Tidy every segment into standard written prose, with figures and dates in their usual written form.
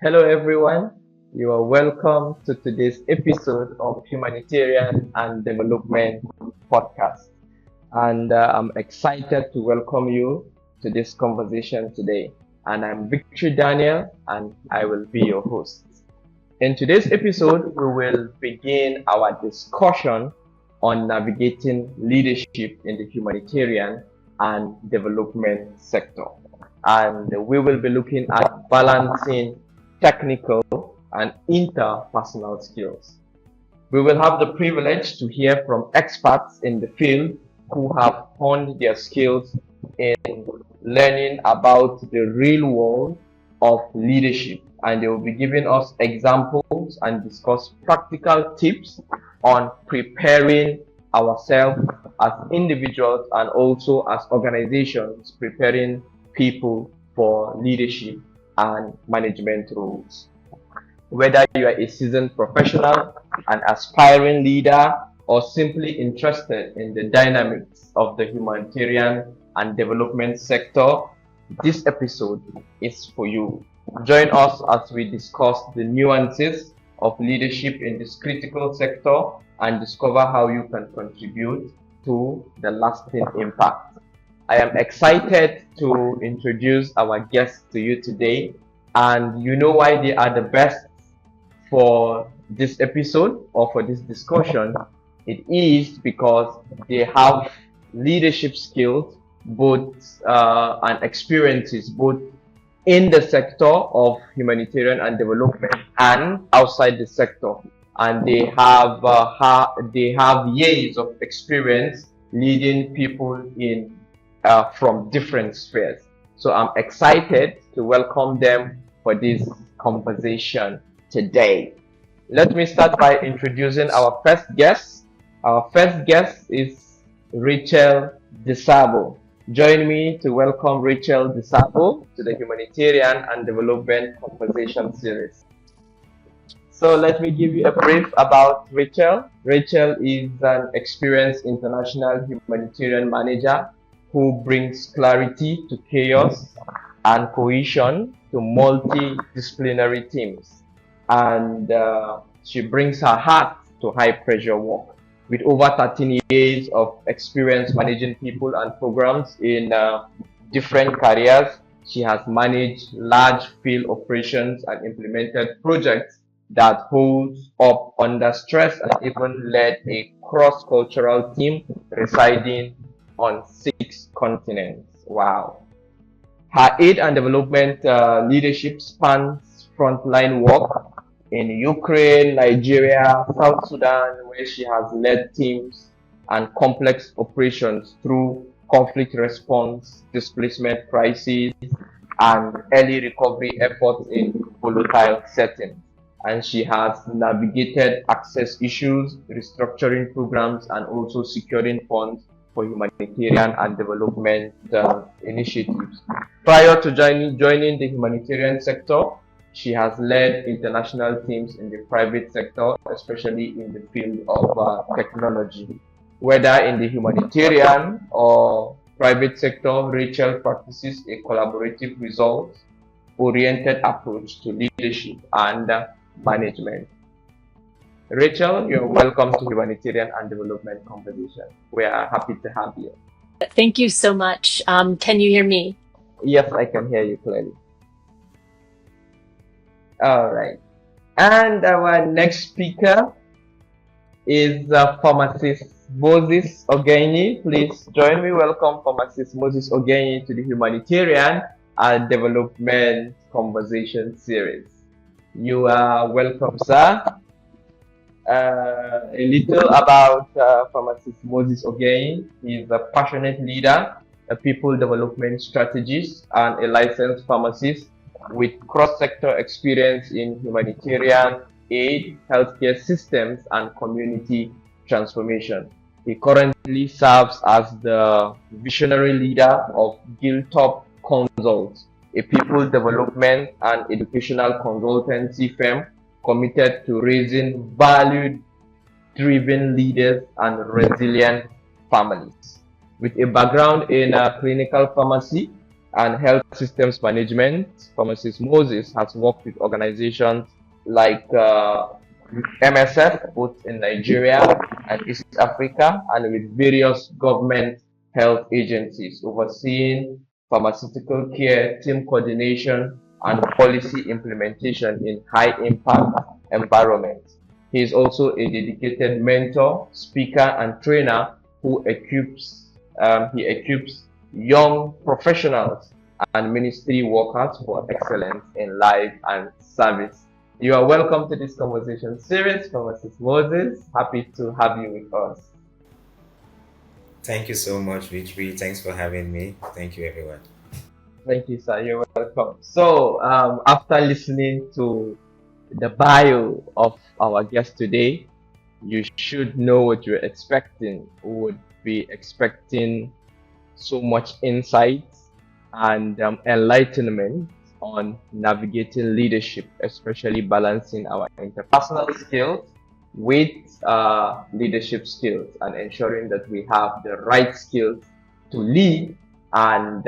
Hello, everyone. You are welcome to today's episode of Humanitarian and Development Podcast. And I'm excited to welcome you to this conversation today. And I'm Victor Daniel, and I will be your host. In today's episode, we will begin our discussion on navigating leadership in the humanitarian and development sector. And we will be looking at balancing technical and interpersonal skills. We will have the privilege to hear from experts in the field who have honed their skills in learning about the real world of leadership, and they will be giving us examples and discuss practical tips on preparing ourselves as individuals and also as organizations preparing people for leadership and management roles. Whether you are a seasoned professional, an aspiring leader, or simply interested in the dynamics of the humanitarian and development sector, this episode is for you. Join us as we discuss the nuances of leadership in this critical sector and discover how you can contribute to the lasting impact. I am excited to introduce our guests to you today, and you know why they are the best for this episode or for this discussion. It is because they have leadership skills, both and experiences, both in the sector of humanitarian and development and outside the sector, and they have years of experience leading people in from different spheres. So I'm excited to welcome them for this conversation today. Let me start by introducing our first guest. Our first guest is Rachel DeSabo. Join me to welcome Rachel DeSabo to the Humanitarian and Development Conversation Series. So let me give you a brief about Rachel. Rachel is an experienced international humanitarian manager who brings clarity to chaos and cohesion to multidisciplinary teams. And she brings her heart to high pressure work. With over 13 years of experience managing people and programs in different careers, she has managed large field operations and implemented projects that holds up under stress and even led a cross-cultural team residing on 6 continents. Wow. Her aid and development leadership spans frontline work in Ukraine, Nigeria, South Sudan, where she has led teams and complex operations through conflict response, displacement crises, and early recovery efforts in volatile settings. And she has navigated access issues, restructuring programs, and also securing funds for humanitarian and development initiatives. Prior to joining the humanitarian sector, she has led international teams in the private sector, especially in the field of technology. Whether in the humanitarian or private sector, Rachel practices a collaborative results-oriented approach to leadership and management. Rachel, you're welcome to Humanitarian and Development Conversation. We are happy to have you. Thank you so much. Can you hear me? Yes, I can hear you clearly. All right. And our next speaker is pharmacist Moses Ogenyi. Please join me. Welcome pharmacist Moses Ogenyi to the Humanitarian and Development Conversation Series. You are welcome, sir. A little about pharmacist Moses Ogenyi. He is a passionate leader, a people development strategist, and a licensed pharmacist with cross-sector experience in humanitarian aid, healthcare systems, and community transformation. He currently serves as the visionary leader of Giltop Consults, a people development and educational consultancy firm committed to raising value-driven leaders and resilient families. With a background in clinical pharmacy, and health systems management. Pharmacist Moses has worked with organizations like MSF, both in Nigeria and East Africa, and with various government health agencies, overseeing pharmaceutical care, team coordination, and policy implementation in high impact environments. He is also a dedicated mentor, speaker, and trainer who equips young professionals and ministry workers for excellence in life and service. You are welcome to this conversation series from Mrs. Moses. Happy to have you with us. Thank you so much, Richie. Thanks for having me. Thank you, everyone. Thank you, sir. You're welcome. So, after listening to the bio of our guest today, you should know what you're expecting. Would be expecting so much insight and enlightenment on navigating leadership, especially balancing our interpersonal skills with leadership skills and ensuring that we have the right skills to lead and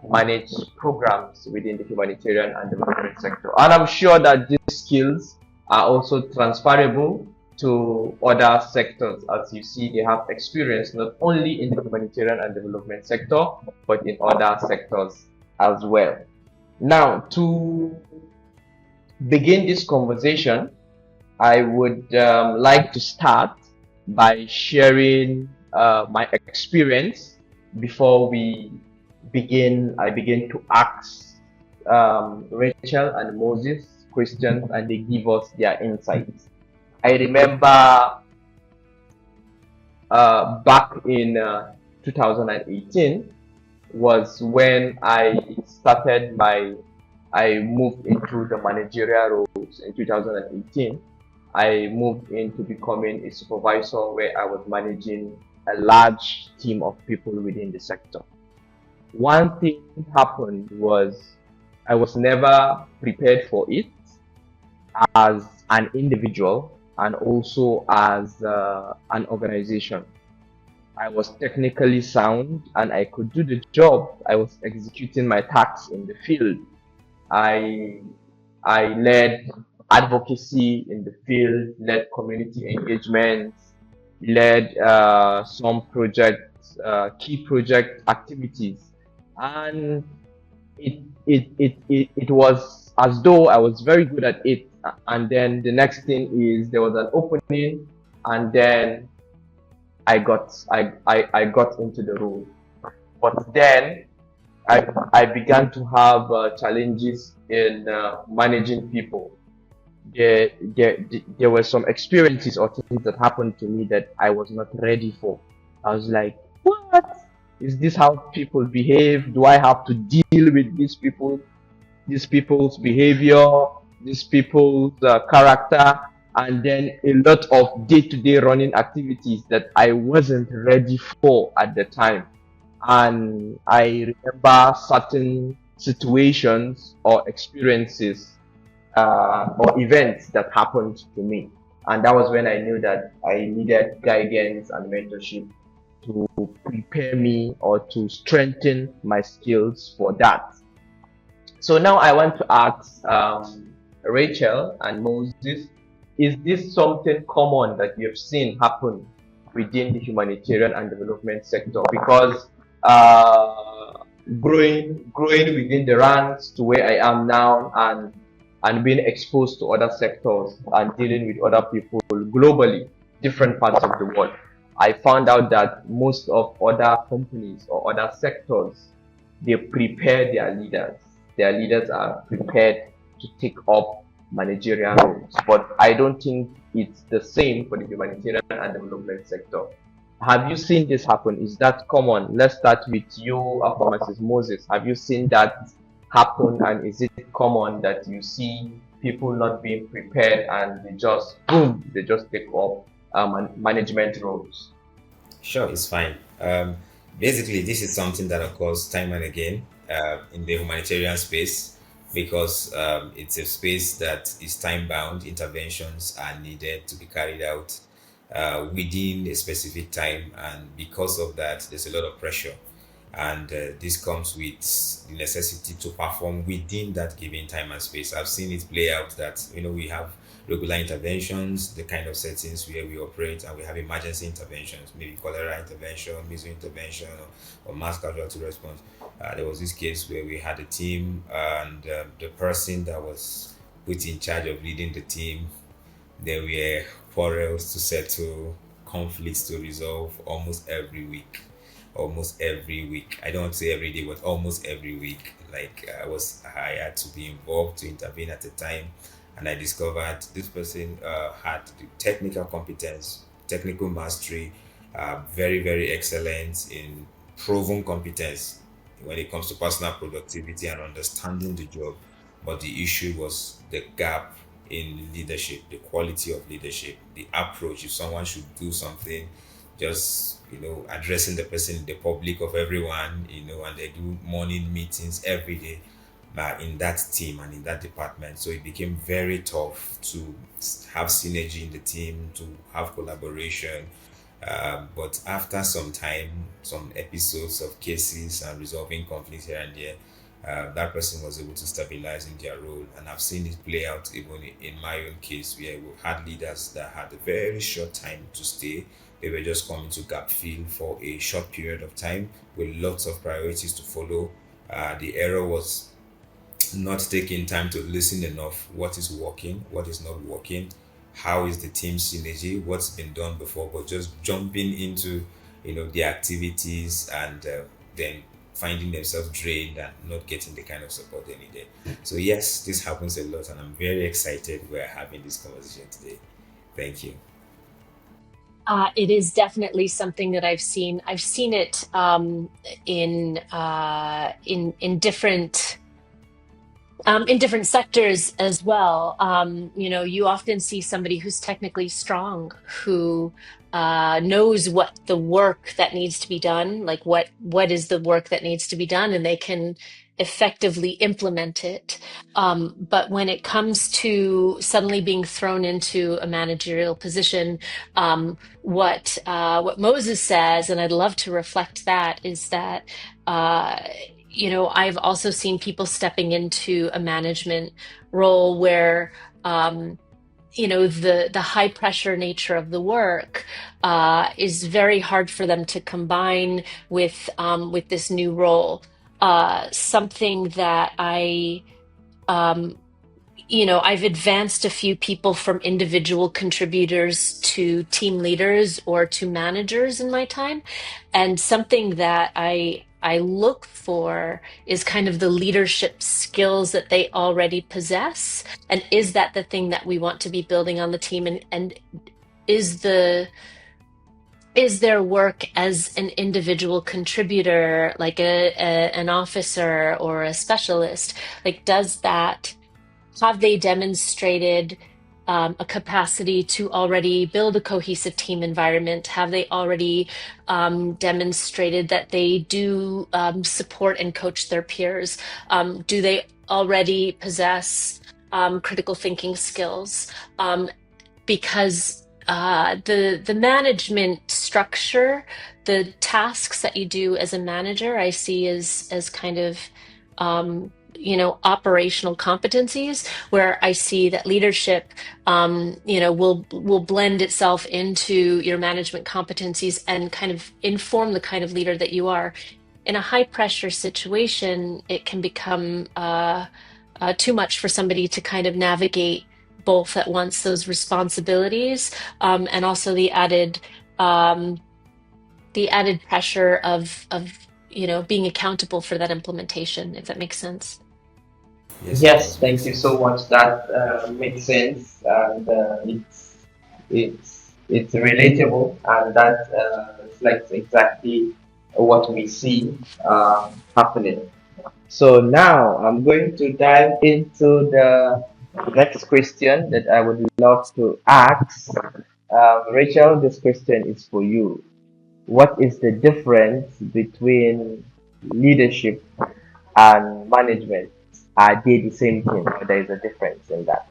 manage programs within the humanitarian and development sector. And I'm sure that these skills are also transferable to other sectors. As you see, they have experience not only in the humanitarian and development sector, but in other sectors as well. Now, to begin this conversation, I would like to start by sharing my experience before we begin. I begin to ask Rachel and Moses questions, and they give us their insights. I remember back in 2018 was when I moved into the managerial roles in 2018. I moved into becoming a supervisor where I was managing a large team of people within the sector. One thing happened was I was never prepared for it as an individual and also as an organization. I was technically sound and I could do the job. I was executing my tasks in the field. I I led advocacy in the field, led community engagement, led some key project activities, and it was as though I was very good at it. And then the next thing is there was an opening, and then I got into the role. But then I began to have challenges in managing people. There were some experiences or things that happened to me that I was not ready for. I was like, what? Is this how people behave? Do I have to deal with these people's behavior, these people's character, and then a lot of day-to-day running activities that I wasn't ready for at the time. And I remember certain situations or experiences or events that happened to me. And that was when I knew that I needed guidance and mentorship to prepare me or to strengthen my skills for that. So now I want to ask Rachel and Moses, is this something common that you have seen happen within the humanitarian and development sector? Because growing within the ranks to where I am now and being exposed to other sectors and dealing with other people globally, different parts of the world, I found out that most of other companies or other sectors, they prepare their leaders. Their leaders are prepared to take up managerial roles. But I don't think it's the same for the humanitarian and development sector. Have you seen this happen? Is that common? Let's start with you, Mrs. Moses. Have you seen that happen? And is it common that you see people not being prepared and they just, boom, they just take up management roles? Sure, it's fine. Basically, this is something that occurs time and again in the humanitarian space because it's a space that is time bound. Interventions are needed to be carried out within a specific time, and because of that, there's a lot of pressure. and this comes with the necessity to perform within that given time and space. I've seen it play out that we have regular interventions, the kind of settings where we operate, and we have emergency interventions, maybe cholera intervention, measles intervention, or mass casualty response. There was this case where we had a team, and the person that was put in charge of leading the team, there were quarrels to settle, conflicts to resolve almost every week. Almost every week. I don't want to say every day, but almost every week. Like I had to be involved to intervene at the time, and I discovered this person had the technical competence, technical mastery, very very excellent in proven competence when it comes to personal productivity and understanding the job. But the issue was the gap in leadership, the quality of leadership, the approach. If someone should do something, just addressing the person in the public of everyone, and they do morning meetings every day in that team and in that department. So it became very tough to have synergy in the team, to have collaboration. But after some time, some episodes of cases and resolving conflicts here and there, that person was able to stabilize in their role. And I've seen it play out even in my own case, where we've had leaders that had a very short time to stay. They were just coming to gap fill for a short period of time with lots of priorities to follow. The error was not taking time to listen enough. What is working? What is not working? How is the team synergy? What's been done before? But just jumping into the activities, and then finding themselves drained and not getting the kind of support they needed. So yes, this happens a lot, and I'm very excited we're having this conversation today. Thank you. It is definitely something that I've seen. I've seen it in different sectors as well. You often see somebody who's technically strong, who knows what the work that needs to be done, like what is the work that needs to be done, and they can effectively implement it. But when it comes to suddenly being thrown into a managerial position, what Moses says, and I'd love to reflect that, is that I've also seen people stepping into a management role where the high pressure nature of the work is very hard for them to combine with this new role. Something that um, I've advanced a few people from individual contributors to team leaders or to managers in my time. And something that I look for is kind of the leadership skills that they already possess. And is that the thing that we want to be building on the team? And is their work as an individual contributor, like an officer or a specialist, like have they demonstrated a capacity to already build a cohesive team environment? Have they already demonstrated that they do support and coach their peers? Do they already possess critical thinking skills? Because the management structure, the tasks that you do as a manager, I see as kind of operational competencies, where I see that leadership will blend itself into your management competencies and kind of inform the kind of leader that you are. In a high pressure situation, it can become too much for somebody to kind of navigate both at once, those responsibilities, and also the added pressure of being accountable for that implementation, if that makes sense. Yes, it Yes, does make thank you sense. so much. That makes sense, and it's relatable, and that reflects exactly what we see happening. So now I'm going to dive into the next question that I would love to ask. Rachel, this question is for you. What is the difference between leadership and management? Are they the same thing, or there is a difference in that?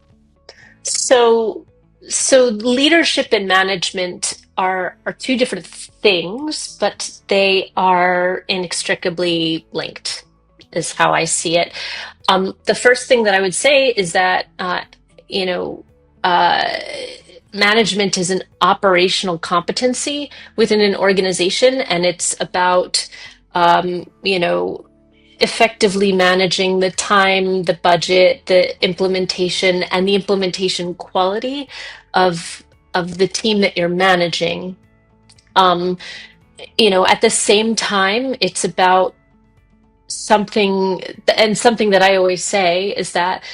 So leadership and management are two different things, but they are inextricably linked, is how I see it. The first thing that I would say is that you know uh, management is an operational competency within an organization, and it's about effectively managing the time, the budget, the implementation, and the implementation quality of the team that you're managing. Um, at the same time, it's about something, and something that I always say is that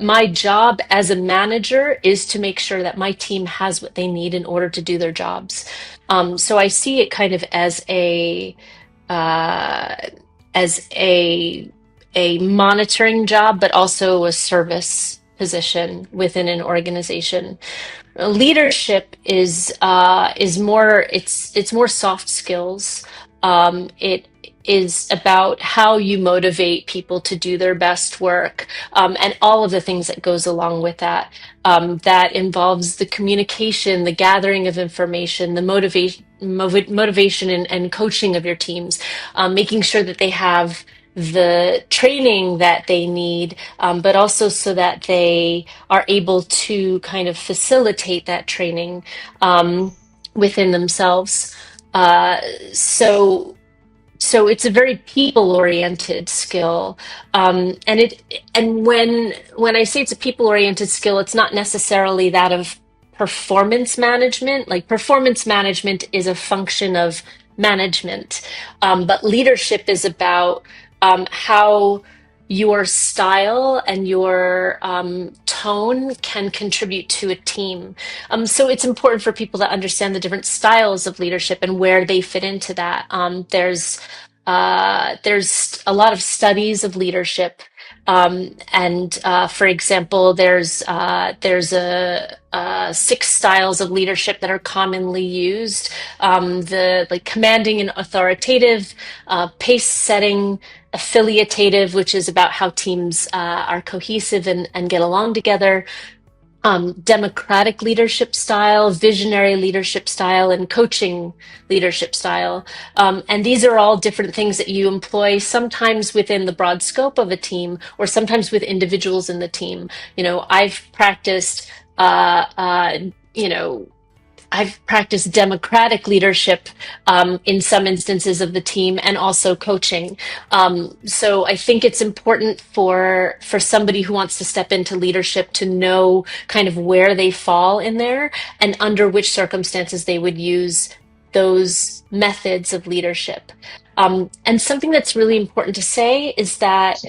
my job as a manager is to make sure that my team has what they need in order to do their jobs. So I see it kind of uh, as a monitoring job, but also a service position within an organization. Leadership is more, it's more soft skills. It is about how you motivate people to do their best work, and all of the things that goes along with that. That involves the communication, the gathering of information, the motivation and coaching of your teams, making sure that they have the training that they need, but also so that they are able to kind of facilitate that training within themselves. Uh, so so it's a very people oriented skill, and when I say it's a people oriented skill, it's not necessarily that of performance management. Like, performance management is a function of management, but leadership is about how your style and your tone can contribute to a team. So it's important for people to understand the different styles of leadership and where they fit into that. There's a lot of studies of leadership, and for example, there's six styles of leadership that are commonly used. The like commanding and authoritative, pace setting, affiliative, which is about how teams are cohesive and get along together, democratic leadership style, visionary leadership style, and coaching leadership style. And these are all different things that you employ, sometimes within the broad scope of a team, or sometimes with individuals in the team. I've practiced, you know, I've practiced democratic leadership in some instances of the team, and also coaching. So I think it's important for somebody who wants to step into leadership to know kind of where they fall in there and under which circumstances they would use those methods of leadership. And something that's really important to say is that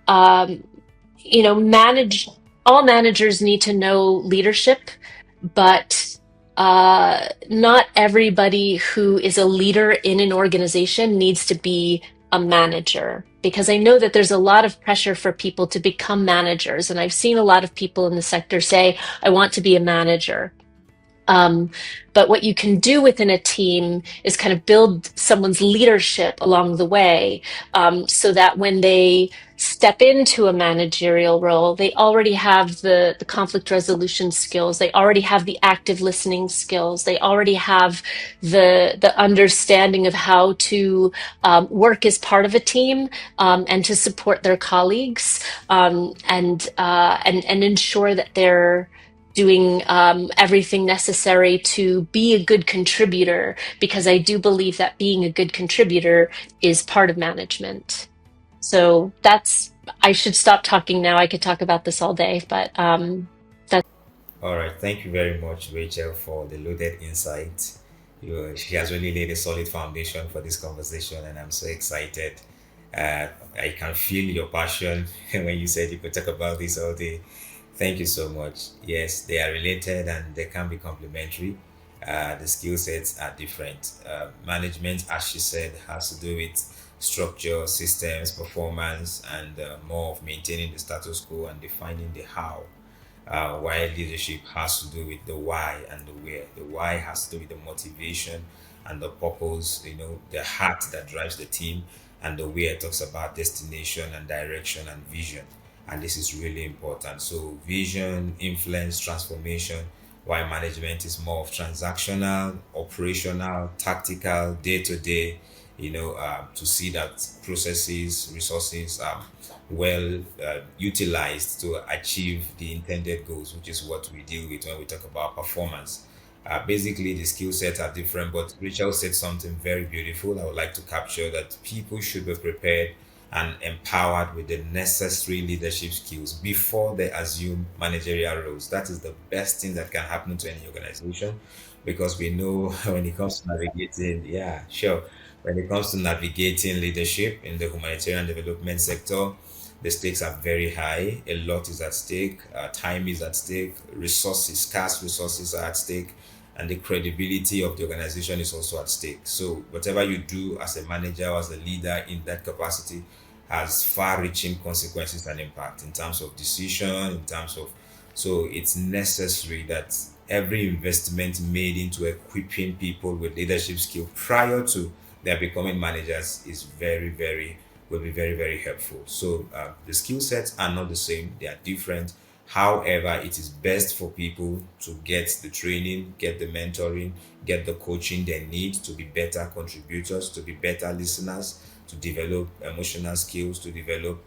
um, manage all managers need to know leadership, but not everybody who is a leader in an organization needs to be a manager, because I know that there's a lot of pressure for people to become managers. And I've seen a lot of people in the sector say, I want to be a manager. Um, but what you can do within a team is kind of build someone's leadership along the way, so that when they step into a managerial role, they already have the conflict resolution skills. They already have the active listening skills. They already have the understanding of how to work as part of a team, and to support their colleagues, and ensure that they're doing everything necessary to be a good contributor, because I do believe that being a good contributor is part of management. So I should stop talking now. I could talk about this all day, but All right, thank you very much, Rachel, for the loaded insight. She has really laid a solid foundation for this conversation, and I'm so excited. I can feel your passion when you said you could talk about this all day. Thank you so much. Yes, they are related and they can be complementary. The skill sets are different. Management, as she said, has to do with structure, systems, performance, and more of maintaining the status quo and defining the how. While leadership has to do with the why and the where. The why has to do with the motivation and the purpose, the heart that drives the team, and the where talks about destination and direction and vision. And this is really important. So, vision, influence, transformation, while management is more of transactional, operational, tactical, day to day, to see that processes, resources are well utilized to achieve the intended goals, which is what we deal with when we talk about performance. Basically, the skill sets are different, but Rachel said something very beautiful. I would like to capture that people should be prepared and empowered with the necessary leadership skills before they assume managerial roles. That is the best thing that can happen to any organization, because we know when it comes to navigating, yeah, sure, when it comes to navigating leadership in the humanitarian development sector, the stakes are very high. A lot is at stake. Time is at stake. Resources, scarce resources are at stake, and the credibility of the organization is also at stake. So, whatever you do as a manager or as a leader in that capacity has far-reaching consequences and impact in terms of decision, in terms of. So, it's necessary that every investment made into equipping people with leadership skill prior to their becoming managers is very, very will be very, very helpful. So the skill sets are not the same; they are different. However, it is best for people to get the training, get the mentoring, get the coaching they need to be better contributors, to be better listeners, to develop emotional skills, to develop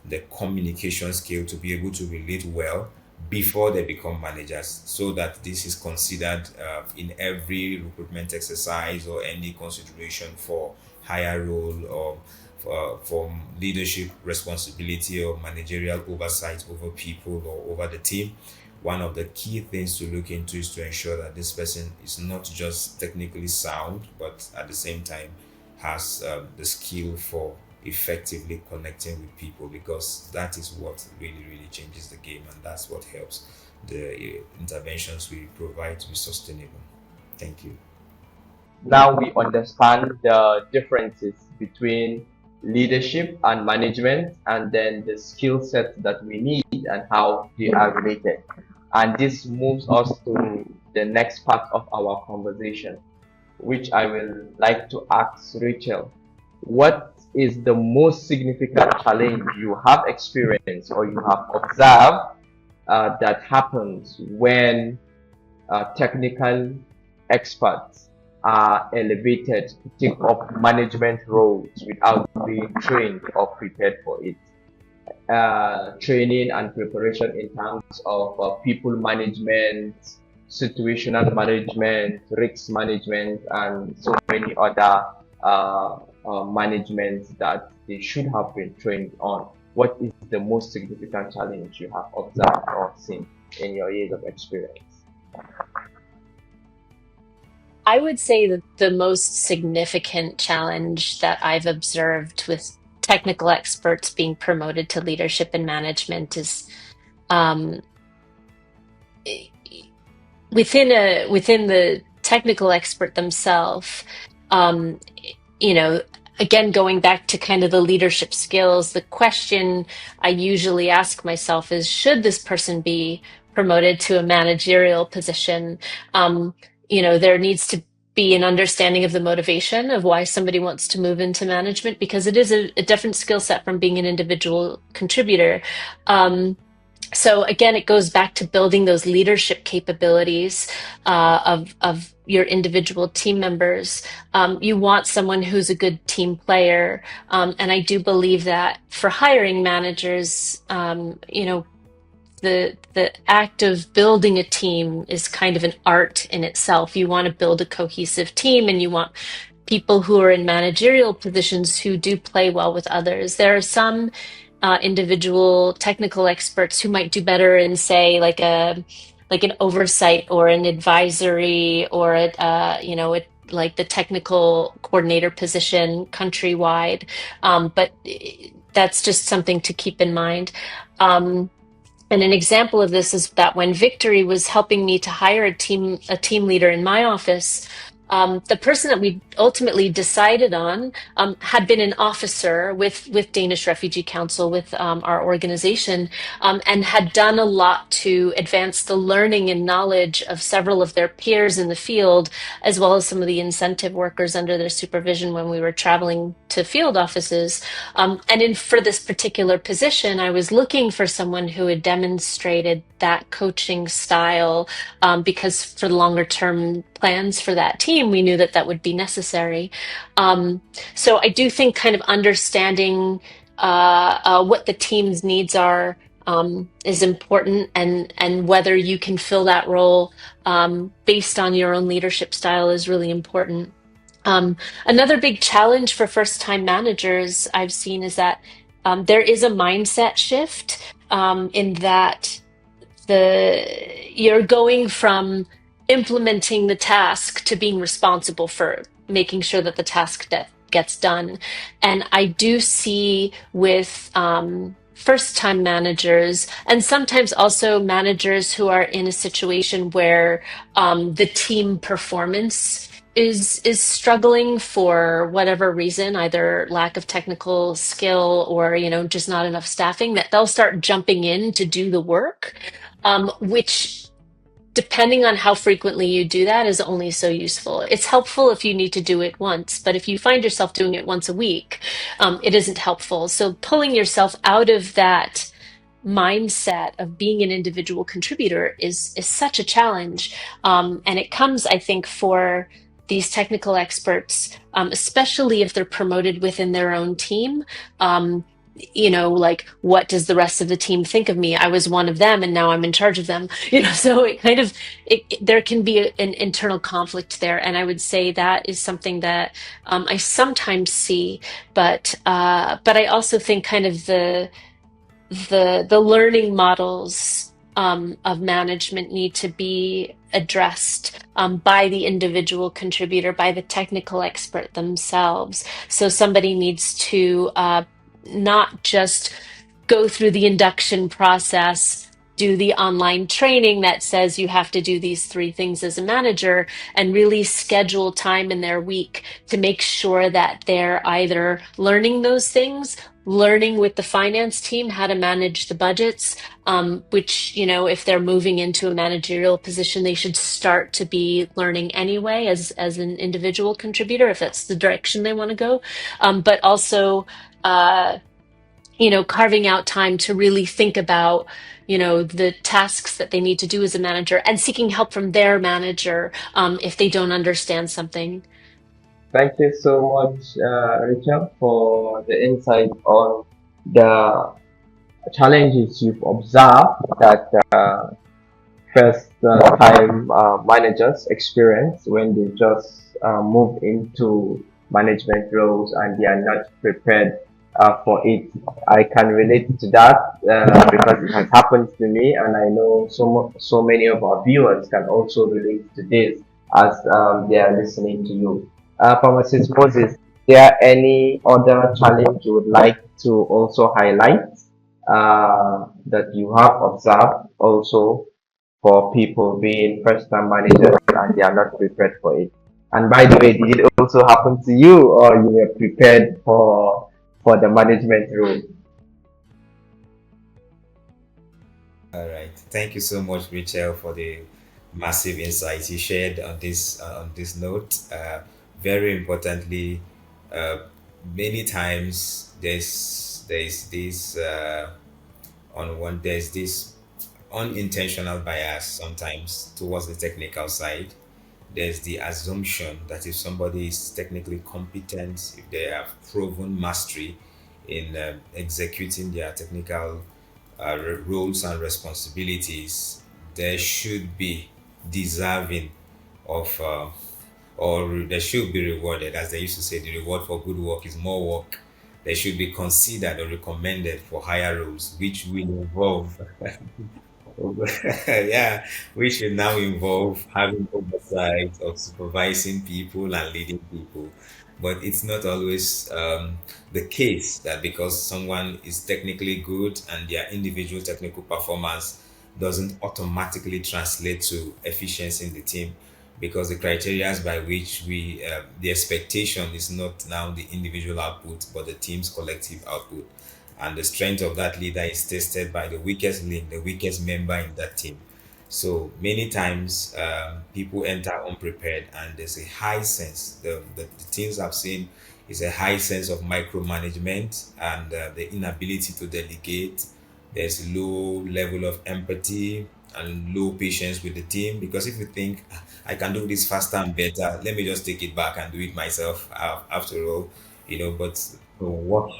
the communication skill, to be able to relate well before they become managers, so that this is considered in every recruitment exercise or any consideration for higher role or for leadership responsibility or managerial oversight over people or over the team. One of the key things to look into is to ensure that this person is not just technically sound, but at the same time has the skill for effectively connecting with people, because that is what really, really changes the game, and that's what helps the interventions we provide to be sustainable. Thank you. Now we understand the differences between leadership and management, and then the skill sets that we need and how they are related. And this moves us to the next part of our conversation, which I will like to ask Rachel. What is the most significant challenge you have experienced or you have observed that happens when technical experts are elevated to take up management roles without being trained or prepared for it? Training and preparation in terms of people management, situational management, risk management, and so many other managements that they should have been trained on. What is the most significant challenge you have observed or seen in your years of experience? I would say that the most significant challenge that I've observed with technical experts being promoted to leadership and management is um, within the technical expert themselves. Um, you know, again, going back to kind of the leadership skills, the question I usually ask myself is, should this person be promoted to a managerial position? There needs to be an understanding of the motivation of why somebody wants to move into management, because it is a different skill set from being an individual contributor. So again, it goes back to building those leadership capabilities of your individual team members. You want someone who's a good team player, and I do believe that for hiring managers, the act of building a team is kind of an art in itself. You want to build a cohesive team, and you want people who are in managerial positions who do play well with others. There are some individual technical experts who might do better in, say, like an oversight or an advisory or like the technical coordinator position countrywide. But that's just something to keep in mind. And an example of this is that when Victory was helping me to hire a team leader in my office, The person that we ultimately decided on had been an officer with Danish Refugee Council, with our organization, and had done a lot to advance the learning and knowledge of several of their peers in the field, as well as some of the incentive workers under their supervision when we were traveling to field offices. For this particular position, I was looking for someone who had demonstrated that coaching style, because for the longer term plans for that team, we knew that that would be necessary. Um, so I do think kind of understanding what the team's needs are is important, and whether you can fill that role based on your own leadership style is really important. Um, Another big challenge for first time managers I've seen is that there is a mindset shift, in that you're going from implementing the task to being responsible for making sure that the task that gets done. And I do see with first time managers, and sometimes also managers who are in a situation where the team performance is struggling for whatever reason, either lack of technical skill or just not enough staffing, that they'll start jumping in to do the work, which, depending on how frequently you do that, is only so useful. It's helpful if you need to do it once, but if you find yourself doing it once a week, it isn't helpful. So pulling yourself out of that mindset of being an individual contributor is such a challenge. And it comes, I think, for these technical experts, especially if they're promoted within their own team. Like, what does the rest of the team think of me? I was one of them and now I'm in charge of them. So it kind of, there can be an internal conflict there. And I would say that is something that I sometimes see, but I also think kind of the learning models of management need to be addressed by the individual contributor, by the technical expert themselves. So somebody needs to not just go through the induction process, do the online training that says you have to do these three things as a manager, and really schedule time in their week to make sure that they're either learning those things, learning with the finance team how to manage the budgets, which, if they're moving into a managerial position, they should start to be learning anyway as an individual contributor, if that's the direction they want to go. But also, uh, carving out time to really think about, the tasks that they need to do as a manager, and seeking help from their manager if they don't understand something. Thank you so much, Rachel, for the insight on the challenges you've observed that first time managers experience when they just move into management roles and they are not prepared for it. I can relate to that because it has happened to me, and I know so many of our viewers can also relate to this as they are listening to you. Pharmacist Moses, is there any other challenge you would like to also highlight that you have observed also for people being first time managers and they are not prepared for it? And by the way, did it also happen to you, or you were prepared for the management role? All right. Thank you so much, Rachel, for the massive insights you shared on this note. Very importantly, uh, many times there's this on one there's this unintentional bias sometimes towards the technical side. There's the assumption that if somebody is technically competent, if they have proven mastery in executing their technical roles and responsibilities, they should be deserving of, or they should be rewarded. As they used to say, the reward for good work is more work. They should be considered or recommended for higher roles, which will involve yeah, we should now involve having oversight of supervising people and leading people. But it's not always the case that because someone is technically good and their individual technical performance doesn't automatically translate to efficiency in the team. because the criteria by which we the expectation is not now the individual output but the team's collective output, and the strength of that leader is tested by the weakest link, the weakest member in that team. So many times people enter unprepared, and there's a high sense, the teams I've seen is a high sense of micromanagement and the inability to delegate. There's low level of empathy and low patience with the team, because if you think, "Ah, I can do this faster and better, let me just take it back and do it myself after all," but So what?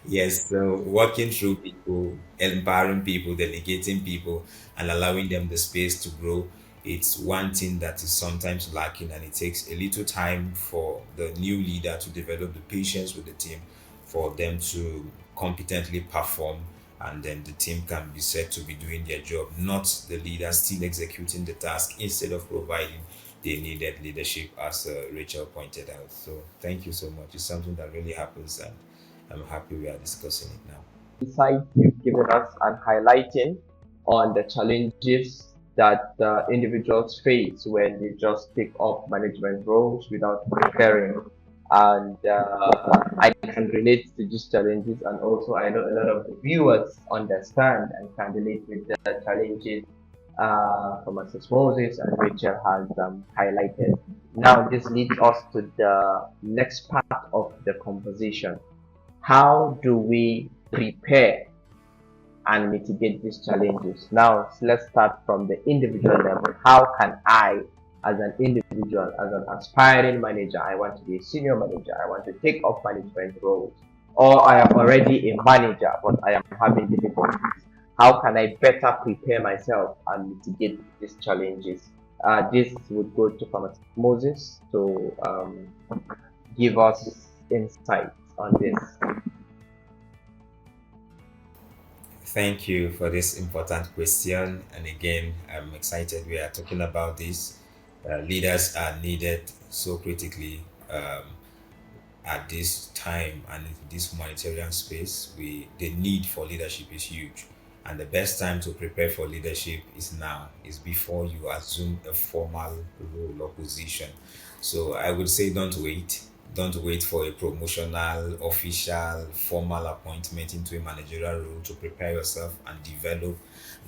yes, so working through people, empowering people, delegating people, and allowing them the space to grow, it's one thing that is sometimes lacking, and it takes a little time for the new leader to develop the patience with the team, for them to competently perform, and then the team can be said to be doing their job, not the leader still executing the task instead of providing the needed leadership, as Rachel pointed out. So thank you so much. It's something that really happens, and I'm happy we are discussing it now. Insight you've given us and highlighting on the challenges that individuals face when they just take up management roles without preparing. And I can relate to these challenges, and also I know a lot of the viewers understand and can relate with the challenges Thomas Moses and Rachel has highlighted. Now, this leads us to the next part of the conversation. How do we prepare and mitigate these challenges? Now, let's start from the individual level. How can I, as an individual, as an aspiring manager, I want to be a senior manager, I want to take up management roles, or I am already a manager but I am having difficulties? How can I better prepare myself and mitigate these challenges? This would go to Thomas Moses to give us insight on this. Thank you for this important question. And again, I'm excited we are talking about this. Leaders are needed so critically at this time, and in this humanitarian space. The need for leadership is huge, and the best time to prepare for leadership is now, is before you assume a formal role or position. So I would say, don't wait for a promotional, official, formal appointment into a managerial role to prepare yourself and develop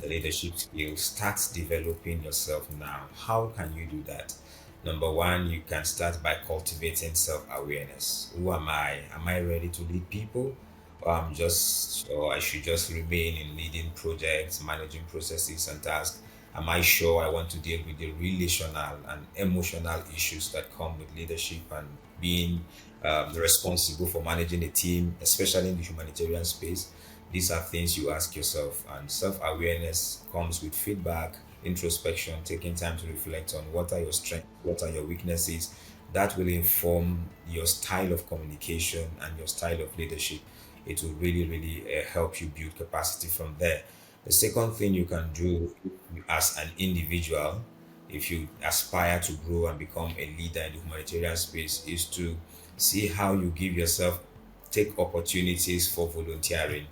the leadership skills. Start developing yourself now. How can you do that? Number one, you can start by cultivating self awareness. Who am I? Am I ready to lead people? Or I should just remain in leading projects, managing processes and tasks? Am I sure I want to deal with the relational and emotional issues that come with leadership and being responsible for managing a team, especially in the humanitarian space? These are things you ask yourself, and self awareness comes with feedback, introspection, taking time to reflect on what are your strengths, what are your weaknesses. That will inform your style of communication and your style of leadership. It will really, really help you build capacity from there. The second thing you can do as an individual, if you aspire to grow and become a leader in the humanitarian space, is to see how you give yourself, take opportunities for volunteering,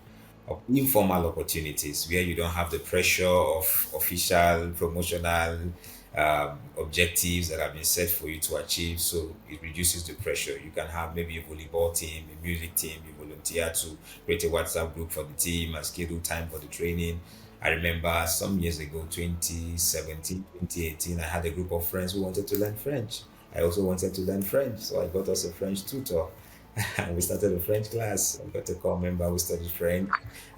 of informal opportunities where you don't have the pressure of official promotional objectives that have been set for you to achieve. So it reduces the pressure. You can have maybe a volleyball team, a music team, you volunteer to create a WhatsApp group for the team and schedule time for the training. I remember some years ago, 2017, 2018, I had a group of friends who wanted to learn French. I also wanted to learn French, so I got us a French tutor. And we started a French class. I got a call member who studied French,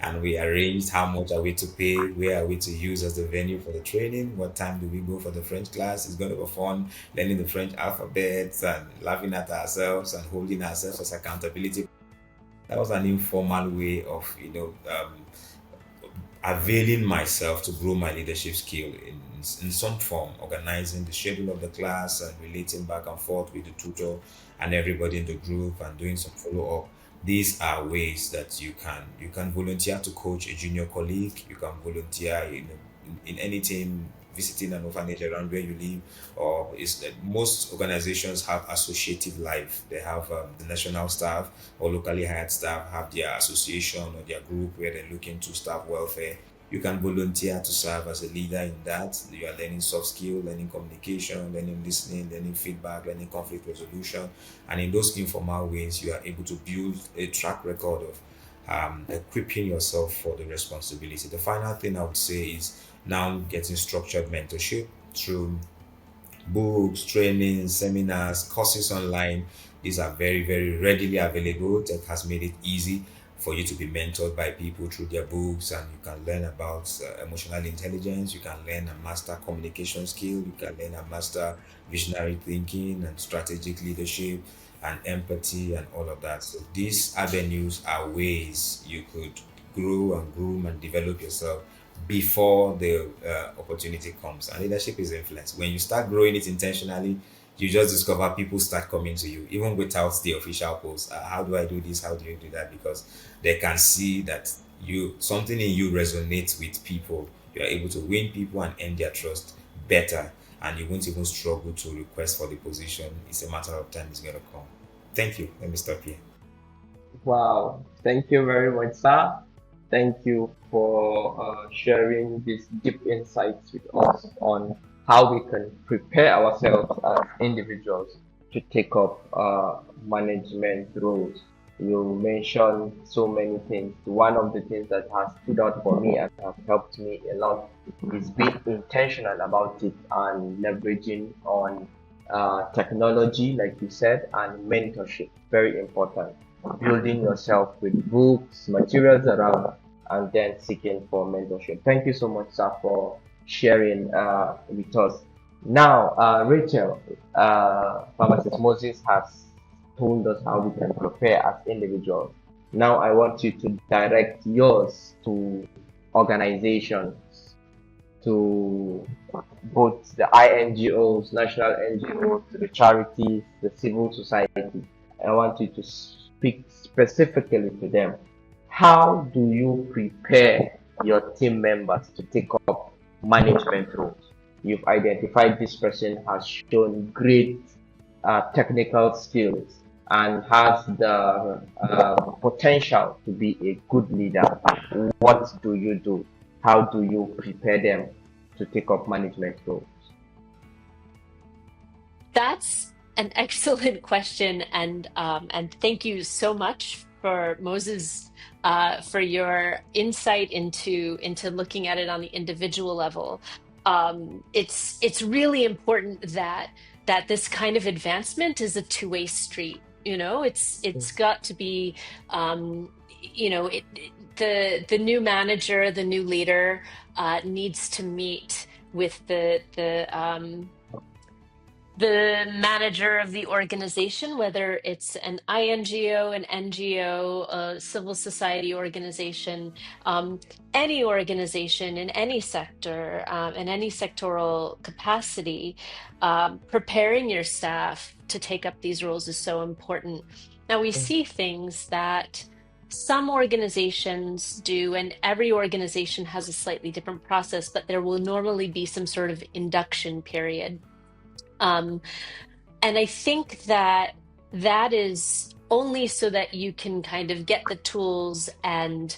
and we arranged how much are we to pay, where are we to use as the venue for the training, what time do we go for the French class. It's going to be fun, learning the French alphabet and laughing at ourselves and holding ourselves as accountability. That was an informal way of availing myself to grow my leadership skill in some form, organizing the schedule of the class and relating back and forth with the tutor and everybody in the group and doing some follow up. These are ways that you can volunteer to coach a junior colleague. You can volunteer in any team, visiting an orphanage around where you live, or is that most organizations have associative life. They have the national staff or locally hired staff have their association or their group where they look into staff welfare. You can volunteer to serve as a leader in that. You are learning soft skill, learning communication, learning listening, learning feedback, learning conflict resolution. And in those informal ways, you are able to build a track record of equipping yourself for the responsibility. The final thing I would say is now getting structured mentorship through books, trainings, seminars, courses online. These are very, very readily available. Tech has made it easy for you to be mentored by people through their books, and you can learn about emotional intelligence. You can learn and master communication skill. You can learn and master visionary thinking and strategic leadership and empathy and all of that. So these avenues are ways you could grow and groom and develop yourself before the opportunity comes. And leadership is influence. When you start growing it intentionally, you just discover people start coming to you, even without the official post. How do I do this? How do you do that? Because they can see that you something in you resonates with people. You are able to win people and earn their trust better, and you won't even struggle to request for the position. It's a matter of time. It's gonna come. Thank you. Let me stop here. Wow, thank you very much, sir. Thank you for sharing these deep insights with us on how we can prepare ourselves as individuals to take up management roles. You mentioned so many things. One of the things that has stood out for me and have helped me a lot is being intentional about it and leveraging on technology, like you said, and mentorship. Very important. Building yourself with books, materials around, and then seeking for mentorship. Thank you so much, sir, for sharing with us. Now, Rachel, Pharmacist Moses has told us how we can prepare as individuals. Now, I want you to direct yours to organizations, to both the INGOs, national NGOs, to the charities, the civil society. I want you to speak specifically to them. How do you prepare your team members to take up management roles? You've identified this person has shown great technical skills and has the potential to be a good leader. What do you do? How do you prepare them to take up management roles? That's an excellent question, and thank you so much for Moses, for your insight into looking at it on the individual level. It's really important that this kind of advancement is a two-way street. It's got to be, the new manager, the new leader, needs to meet with the manager of the organization, whether it's an INGO, an NGO, a civil society organization, um, any organization in any sector, in any sectoral capacity, preparing your staff to take up these roles is so important. Now, we see things that some organizations do, and every organization has a slightly different process, but there will normally be some sort of induction period. Um, and I think that that is only so that you can kind of get the tools and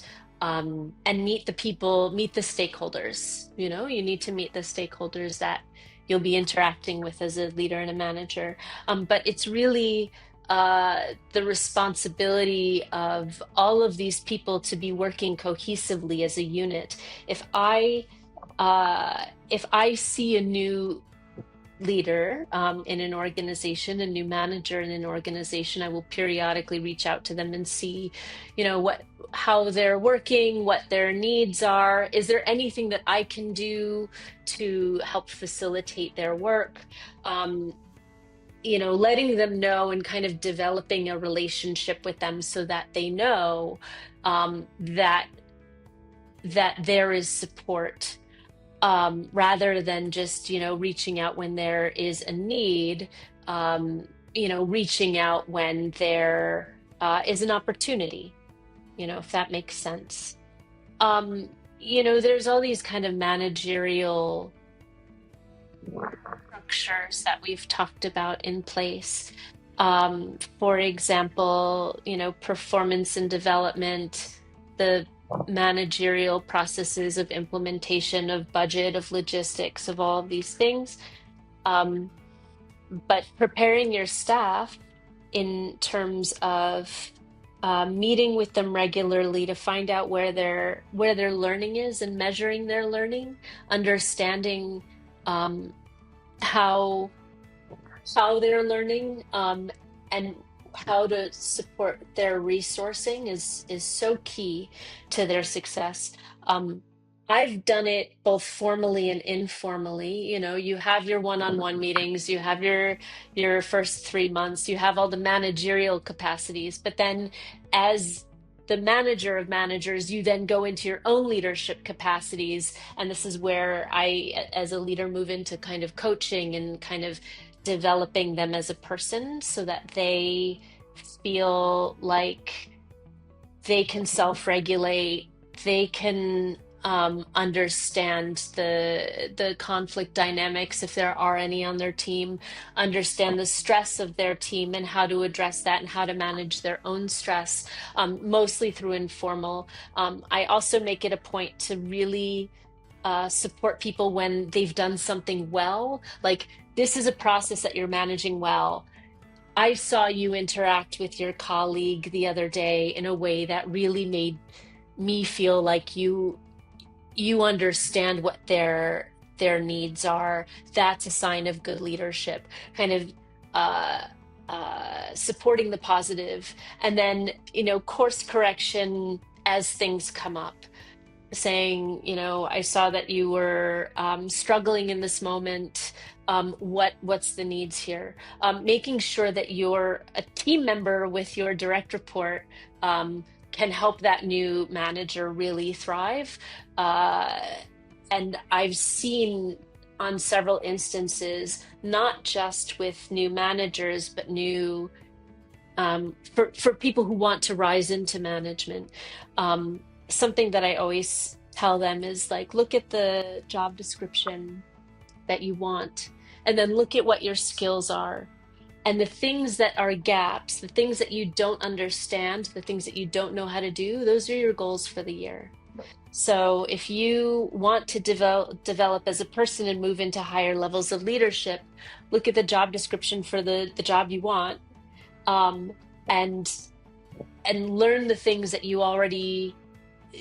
meet the people, meet the stakeholders. You need to meet the stakeholders that you'll be interacting with as a leader and a manager. But it's really the responsibility of all of these people to be working cohesively as a unit. If I see a new leader in an organization, a new manager in an organization, I will periodically reach out to them and see, how they're working, what their needs are. Is there anything that I can do to help facilitate their work? Letting them know and kind of developing a relationship with them so that they know that there is support, rather than just, reaching out when there is a need, reaching out when there is an opportunity, if that makes sense. There's all these kind of managerial structures that we've talked about in place. For example, performance and development, the managerial processes of implementation, of budget, of logistics, of all of these things. But preparing your staff in terms of meeting with them regularly to find out where their learning is and measuring their learning, understanding um, how they're learning, and how to support their resourcing is so key to their success. Um, I've done it both formally and informally. You know, you have your one-on-one meetings, you have your first 3 months, you have all the managerial capacities, but then as the manager of managers, you then go into your own leadership capacities. And this is where I, as a leader, move into kind of coaching and kind of developing them as a person so that they feel like they can self-regulate, they can understand the conflict dynamics if there are any on their team, understand the stress of their team and how to address that and how to manage their own stress, mostly through informal. I also make it a point to really support people when they've done something well. Like, this is a process that you're managing well. I saw you interact with your colleague the other day in a way that really made me feel like you understand what their needs are. That's a sign of good leadership. Kind of uh, supporting the positive, and then course correction as things come up, saying, I saw that you were struggling in this moment. What's the needs here? Making sure that you're a team member with your direct report can help that new manager really thrive. Uh, and I've seen on several instances, not just with new managers, but new for people who want to rise into management. Something that I always tell them is like, look at the job description that you want, and then look at what your skills are. And the things that are gaps, the things that you don't understand, the things that you don't know how to do, those are your goals for the year. So if you want to develop as a person and move into higher levels of leadership, look at the job description for the job you want, um, and learn the things that you already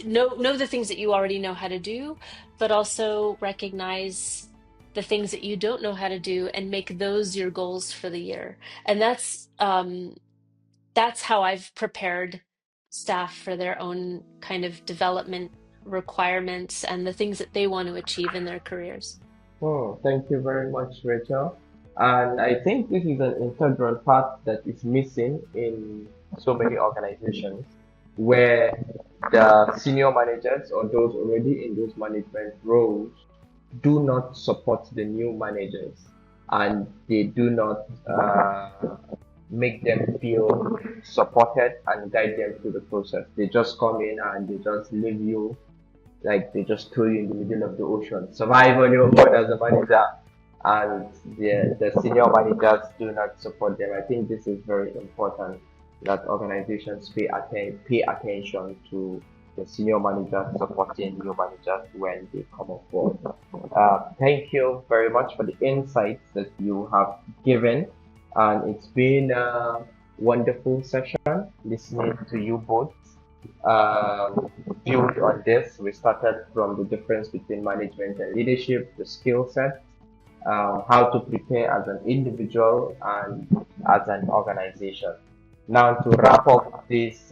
know the things that you already know how to do, but also recognize the things that you don't know how to do and make those your goals for the year. And that's how I've prepared staff for their own kind of development requirements and the things that they want to achieve in their careers. Oh, thank you very much, Rachel. And I think this is an integral part that is missing in so many organizations where the senior managers or those already in those management roles do not support the new managers, and they do not make them feel supported and guide them through the process. They just come in and they just leave you, like they just throw you in the middle of the ocean. Survive on your own as a manager, and the senior managers do not support them. I think this is very important that organizations pay attention to the senior managers supporting new managers when they come on board. Thank you very much for the insights that you have given, and it's been a wonderful session listening to you both build on this. We started from the difference between management and leadership, the skill set, how to prepare as an individual and as an organization. Now, to wrap up this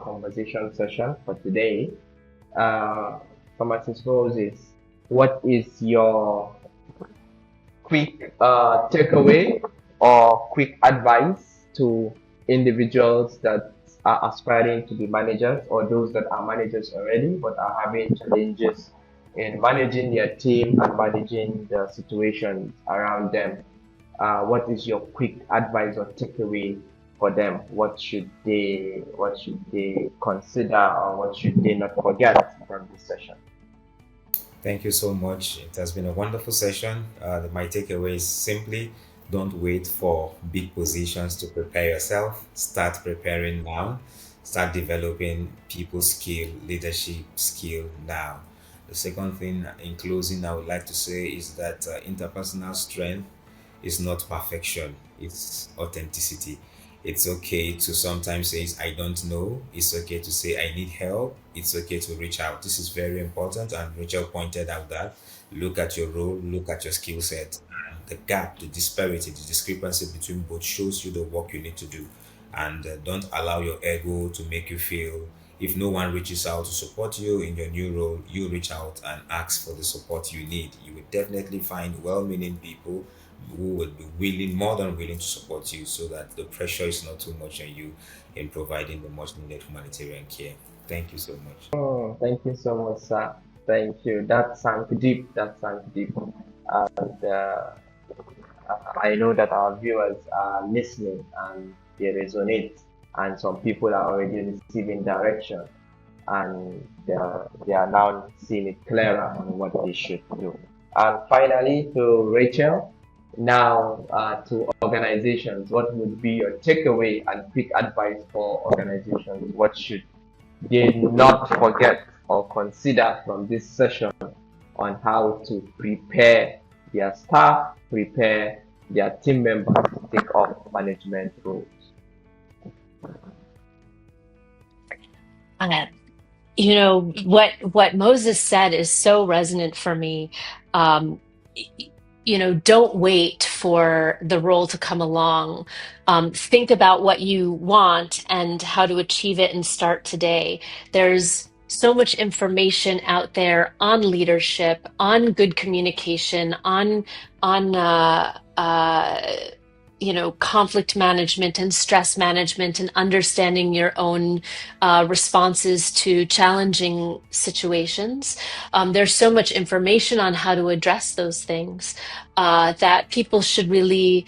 conversation session for today, Pharmacist Moses, what is your quick takeaway or quick advice to individuals that are aspiring to be managers or those that are managers already but are having challenges in managing their team and managing the situations around them? What is your quick advice or takeaway for them? What should they consider, or what should they not forget from this session? Thank you so much. It has been a wonderful session. My takeaway is simply don't wait for big positions to prepare yourself. Start preparing now. start developing people skill, leadership skill now. The second thing in closing I would like to say is that interpersonal strength is not perfection, it's authenticity. It's okay to sometimes say I don't know. It's okay to say I need help. It's okay to reach out. This is very important, and Rachel pointed out that look at your role, look at your skill set. The gap, the disparity, the discrepancy between both shows you the work you need to do. And don't allow your ego to make you feel if no one reaches out to support you in your new role, you reach out and ask for the support you need. You will definitely find well meaning people who would be willing, more than willing to support you so that the pressure is not too much on you in providing the much needed humanitarian care. Thank you so much. Thank you so much, sir. Thank you. That sank deep. That sank deep. And I know that our viewers are listening and they resonate, and some people are already receiving direction, and they are now seeing it clearer on what they should do. And finally, to Rachel, now to organizations, what would be your takeaway and quick advice for organizations? What should they not forget or consider from this session on how to prepare their staff, prepare their team members to take up management roles? Uh, you know, what Moses said is so resonant for me. Um, don't wait for the role to come along. Think about what you want and how to achieve it and start today. There's so much information out there on leadership, on good communication, on conflict management and stress management and understanding your own responses to challenging situations. There's so much information on how to address those things that people should really,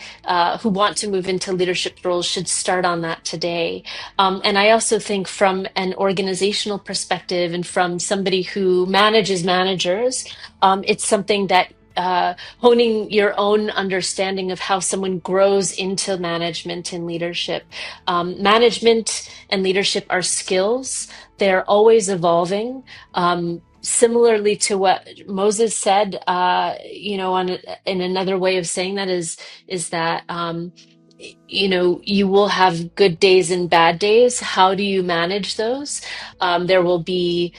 who want to move into leadership roles, should start on that today. And I also think from an organizational perspective and from somebody who manages managers, it's something that honing your own understanding of how someone grows into management and leadership. Management and leadership are skills. They're always evolving. Similarly to what Moses said, in another way of saying that is that you will have good days and bad days. How do you manage those? There will be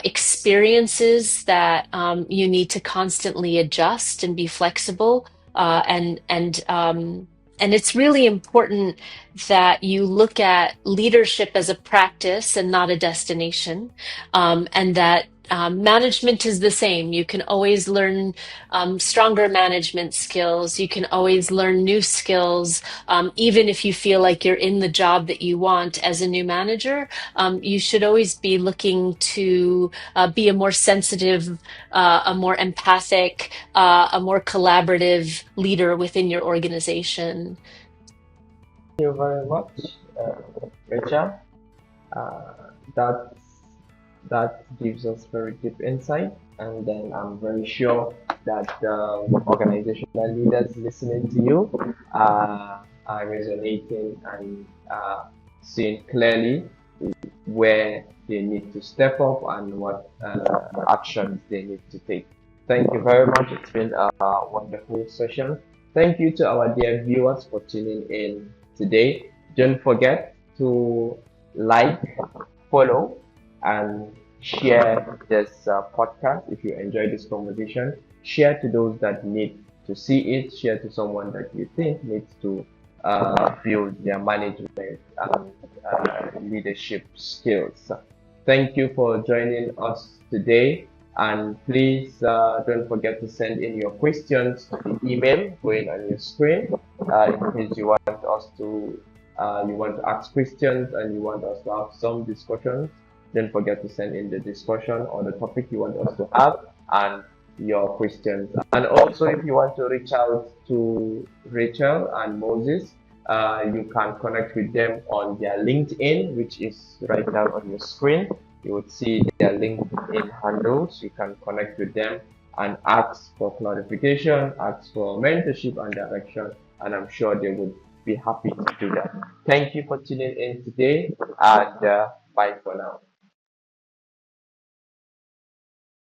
experiences that you need to constantly adjust and be flexible. And it's really important that you look at leadership as a practice and not a destination, and that management is the same. You can always learn stronger management skills. You can always learn new skills, even if you feel like you're in the job that you want as a new manager. You should always be looking to be a more sensitive, a more empathic, a more collaborative leader within your organization. Thank you very much, Rachel. Uh, that that gives us very deep insight, and then I'm very sure that organizational leaders listening to you are resonating and seeing clearly where they need to step up and what actions they need to take. Thank you very much. It's been a wonderful session. Thank you to our dear viewers for tuning in today. Don't forget to like, follow, and share this podcast if you enjoy this conversation. Share to those that need to see it. Share to someone that you think needs to build their management and leadership skills. Thank you for joining us today. And please don't forget to send in your questions to the email going on your screen in case you want us to you want to ask questions and you want us to have some discussions. Don't forget to send in the discussion or the topic you want us to have and your questions. And also, if you want to reach out to Rachel and Moses, you can connect with them on their LinkedIn, which is right now on your screen. You would see their LinkedIn handles. You can connect with them and ask for clarification, ask for mentorship and direction, and I'm sure they would be happy to do that. Thank you for tuning in today, and bye for now.